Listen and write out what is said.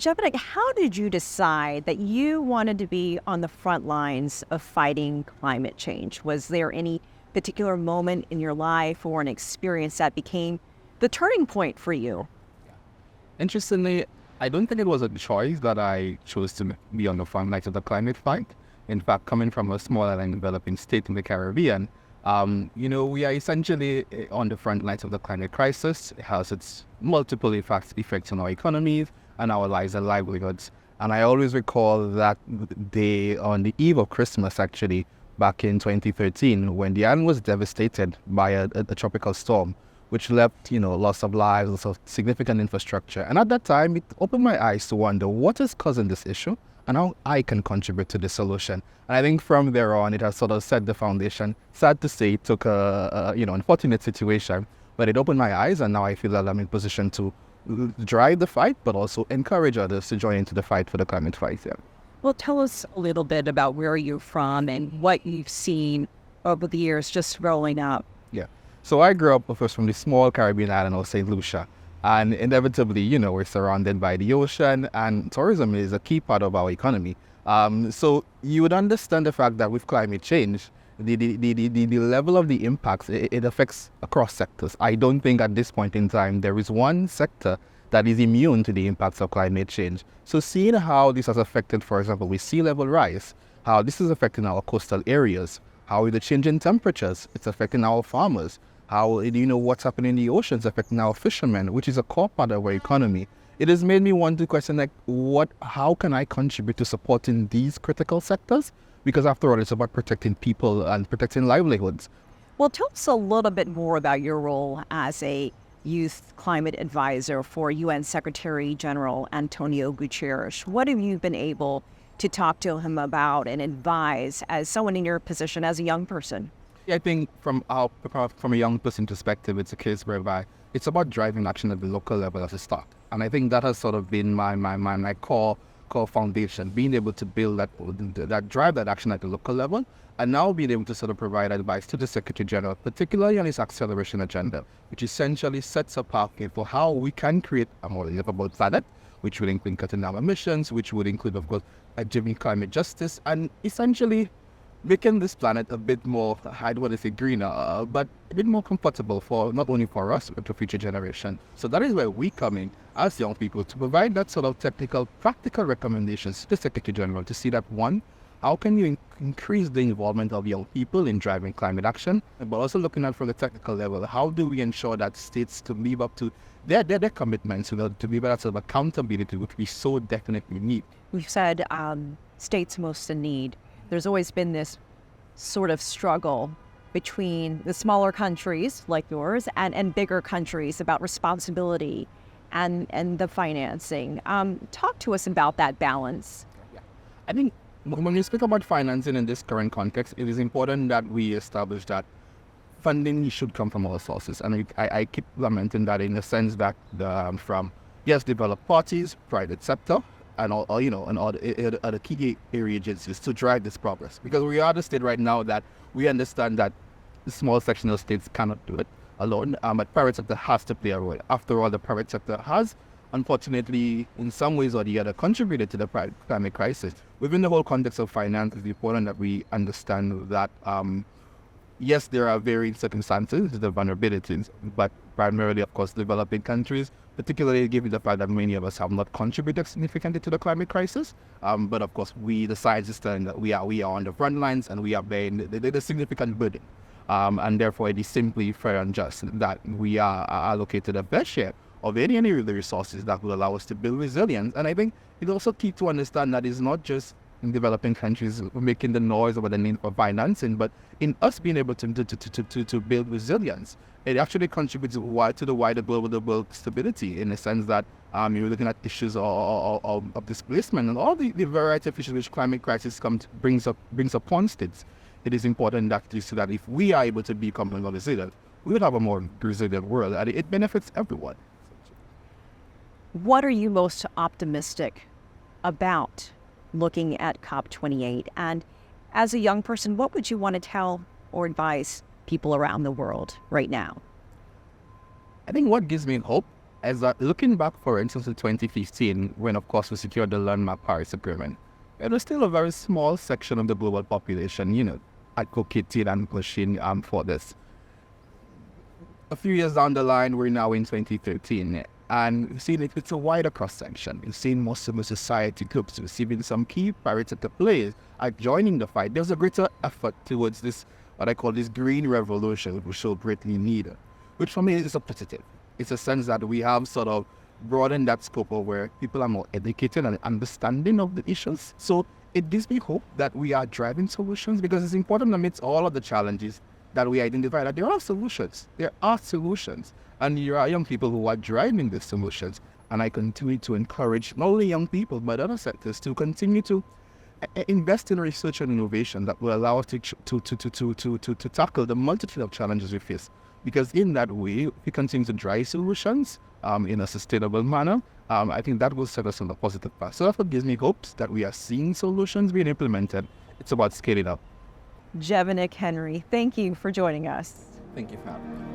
Jevanic, how did you decide that you wanted to be on the front lines of fighting climate change? Was there any particular moment in your life or an experience that became the turning point for you? Interestingly, I don't think it was a choice that I chose to be on the front lines of the climate fight. In fact, coming from a small and developing state in the Caribbean, we are essentially on the front lines of the climate crisis. It has its multiple effects on our economies and our lives and livelihoods. And I always recall that day on the eve of Christmas, actually, back in 2013, when the island was devastated by a tropical storm, which left, loss of lives, loss of significant infrastructure. And at that time, it opened my eyes to wonder what is causing this issue and how I can contribute to the solution. And I think from there on, it has sort of set the foundation. Sad to say, it took a unfortunate situation, but it opened my eyes, and now I feel that I'm in position to drive the fight, but also encourage others to join into the fight for the climate fight. Yeah. Well, tell us a little bit about where you're from and what you've seen over the years just growing up. Yeah. So I grew up, of course, from the small Caribbean island of St. Lucia. And inevitably, we're surrounded by the ocean, and tourism is a key part of our economy. So you would understand the fact that with climate change, the level of the impacts, it affects across sectors. I don't think at this point in time there is one sector that is immune to the impacts of climate change. So seeing how this has affected, for example, with sea level rise, how this is affecting our coastal areas, how with the change in temperatures, it's affecting our farmers, how, what's happening in the oceans affecting our fishermen, which is a core part of our economy. It has made me want to question, how can I contribute to supporting these critical sectors? Because after all, it's about protecting people and protecting livelihoods. Well, tell us a little bit more about your role as a youth climate advisor for UN Secretary General Antonio Guterres. What have you been able to talk to him about and advise as someone in your position as a young person? Yeah, I think from a young person perspective, it's a case whereby it's about driving action at the local level as a start. And I think that has sort of been my core foundation, being able to build that drive that action at the local level, and now being able to sort of provide advice to the Secretary General, particularly on his acceleration agenda, which essentially sets a pathway for how we can create a more livable planet, which would include cutting down emissions, which would include, of course, achieving climate justice, and essentially making this planet a bit more, I don't want to say greener, but a bit more comfortable for not only for us, but for future generation. So that is where we come in as young people to provide that sort of technical, practical recommendations to the Secretary General to see that, one, how can you increase the involvement of young people in driving climate action, but also looking at from the technical level, how do we ensure that states to live up to their commitments, to be that sort of accountability, which we so definitely need. We've said states most in need. There's always been this sort of struggle between the smaller countries like yours and bigger countries about responsibility and the financing. Talk to us about that balance. Yeah. I think when we speak about financing in this current context, it is important that we establish that funding should come from all sources. And I keep lamenting that in the sense that from, yes, developed parties, private sector, and all the other key area agencies to drive this progress. Because we are at a state right now that we understand that the small sectional states cannot do it alone, but private sector has to play a role. After all, the private sector has, unfortunately, in some ways or the other, contributed to the climate crisis. Within the whole context of finance, it's important that we understand that, yes, there are varying circumstances, the vulnerabilities, but primarily, of course, developing countries, particularly given the fact that many of us have not contributed significantly to the climate crisis. But of course, the scientists telling that we are on the front lines and we are bearing the significant burden. And therefore, it is simply fair and just that we are allocated a fair share of any of the resources that will allow us to build resilience. And I think it's also key to understand that it's not just in developing countries making the noise about the need for financing, but in us being able to build resilience. It actually contributes to the wider global stability, in the sense that you're looking at issues of displacement and all the variety of issues which climate crisis brings upon states. It is important that if we are able to become more resilient, we would have a more resilient world, and it benefits everyone. What are you most optimistic about looking at COP28? And as a young person, what would you want to tell or advise people around the world right now? I think what gives me hope Looking back, for instance, in 2015, when of course we secured the landmark Paris Agreement, it was still a very small section of the global population, advocating and pushing for this. A few years down the line, we're now in 2013, and we've seen it's a wider cross-section. We've seen most of the society groups receiving some key paritative players are joining the fight. There's a greater effort towards this, what I call this green revolution, which so greatly needed, which for me is a positive. It's a sense that we have sort of broadened that scope of where people are more educated and understanding of the issues. So it gives me hope that we are driving solutions, because it's important amidst all of the challenges that we identify that there are solutions. There are solutions. And there are young people who are driving these solutions. And I continue to encourage not only young people, but other sectors to continue to invest in research and innovation that will allow us to tackle the multitude of challenges we face. Because in that way, if we continue to drive solutions in a sustainable manner, I think that will set us on the positive path. So that's what gives me hopes that we are seeing solutions being implemented. It's about scaling up. Jevanic Henry, thank you for joining us. Thank you for having me.